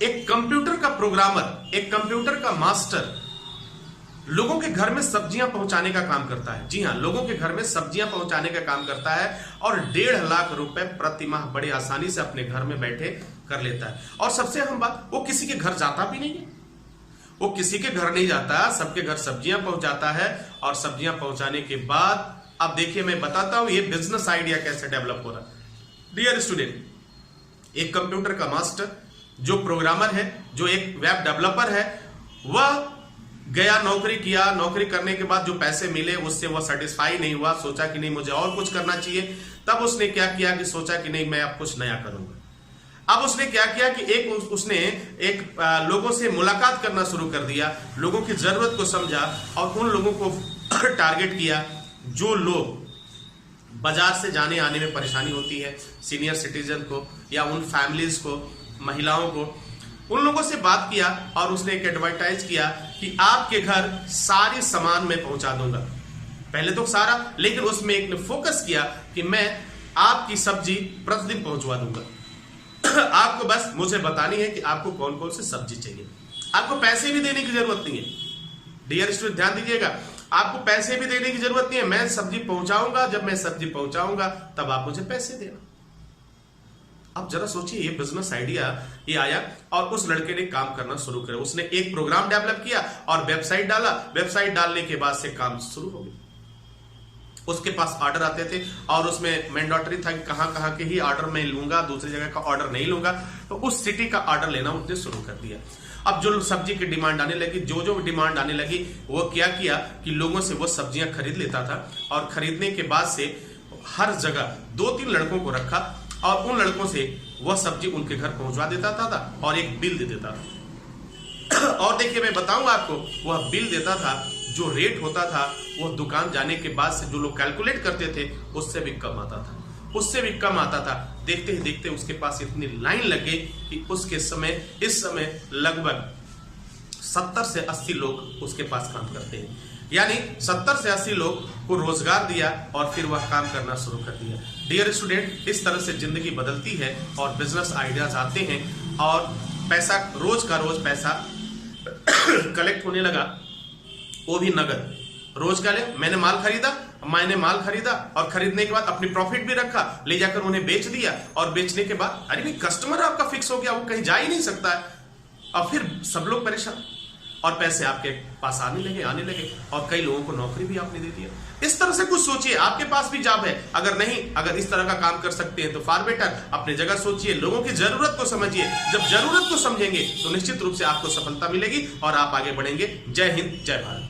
एक कंप्यूटर का प्रोग्रामर, एक कंप्यूटर का मास्टर लोगों के घर में सब्जियां पहुंचाने का काम करता है। जी हां, लोगों के घर में सब्जियां पहुंचाने का काम करता है और 1.5 लाख रुपए प्रति माह बड़े आसानी से अपने घर में बैठे कर लेता है। और सबसे अहम बात, वो किसी के घर जाता भी नहीं है, वो किसी के घर नहीं जाता, सबके घर सब्जियां पहुंचाता है। और सब्जियां पहुंचाने के बाद अब देखिए मैं बताता हूं ये बिजनेस आइडिया कैसे डेवलप हो रहा है। डियर स्टूडेंट, एक कंप्यूटर का मास्टर जो प्रोग्रामर है, जो एक वेब डेवलपर है, वह गया, नौकरी किया, नौकरी करने के बाद जो पैसे मिले उससे वह सेटिस्फाई नहीं हुआ, सोचा कि नहीं मुझे और कुछ करना चाहिए। तब उसने क्या किया कि सोचा कि नहीं मैं अब कुछ नया करूंगा। अब उसने क्या किया कि उसने लोगों से मुलाकात करना शुरू कर दिया, लोगों की जरूरत को समझा और उन लोगों को टारगेट किया जो लोग बाजार से जाने आने में परेशानी होती है, सीनियर सिटीजन को या उन फैमिलीज को, महिलाओं को, उन लोगों से बात किया और उसने एक एडवर्टाइज किया कि आपके घर सारे सामान मैं पहुंचा दूंगा। पहले तो सारा, लेकिन उसमें एक ने फोकस किया कि मैं आपकी सब्जी प्रतिदिन पहुंचवा दूंगा। आपको बस मुझे बतानी है कि आपको कौन कौन सी सब्जी चाहिए। आपको पैसे भी देने की जरूरत नहीं है। डियर स्टूडेंट ध्यान दीजिएगा, आपको पैसे भी देने की जरूरत नहीं है। मैं सब्जी पहुंचाऊंगा, जब मैं सब्जी पहुंचाऊंगा तब आप मुझे पैसे देना। अब जरा सोचिए, ये बिजनेस आइडिया ये आया और उस लड़के ने काम करना शुरू किया। उसने एक प्रोग्राम डेवलप किया और वेबसाइट डाला। वेबसाइट डालने के बाद से काम शुरू हो गया। उसके पास ऑर्डर आते थे और उसमें मैंडेटरी था कि कहां कहां के ही ऑर्डर मैं लूंगा, दूसरी जगह का ऑर्डर नहीं लूंगा। तो उस सिटी का ऑर्डर लेना उसने शुरू कर दिया। अब जो सब्जी की डिमांड आने लगी, जो डिमांड आने लगी, वो क्या किया कि लोगों से वो सब्जियां खरीद लेता था और खरीदने के बाद से हर जगह 2-3 लड़कों को रखा और उन लड़कों से वह सब्जी उनके घर पहुंचवा देता था और एक बिल दे देता था। और देखिए मैं बताऊंगा आपको, वह बिल देता था, जो रेट होता था वो दुकान जाने के बाद से जो लोग कैलकुलेट करते थे उससे भी कम आता था, उससे भी कम आता था। देखते ही देखते उसके पास इतनी लाइन लग गई कि इस समय लगभग 70 से 80 लोग उसके पास काम करते हैं। यानी 70 से 80 लोग को रोजगार दिया और फिर वह काम करना शुरू कर दिया। डियर स्टूडेंट, इस तरह से जिंदगी बदलती है और बिजनेस आइडियाज आते हैं और पैसा, रोज का रोज पैसा कलेक्ट होने लगा, वो भी नगद। रोज का मैंने माल खरीदा और खरीदने के बाद अपनी प्रॉफिट भी रखा, ले जाकर उन्हें बेच दिया और बेचने के बाद अरे भाई कस्टमर आपका फिक्स हो गया, वो कहीं जा ही नहीं सकता है। और फिर सब लोग परेशान और पैसे आपके पास आने लगे और कई लोगों को नौकरी भी आपने दे दिया। इस तरह से कुछ सोचिए, आपके पास भी जॉब है। अगर इस तरह का काम कर सकते हैं तो फार बेटर। अपने जगह सोचिए, लोगों की जरूरत को समझिए। जब जरूरत को समझेंगे तो निश्चित रूप से आपको सफलता मिलेगी और आप आगे बढ़ेंगे। जय हिंद, जय भारत।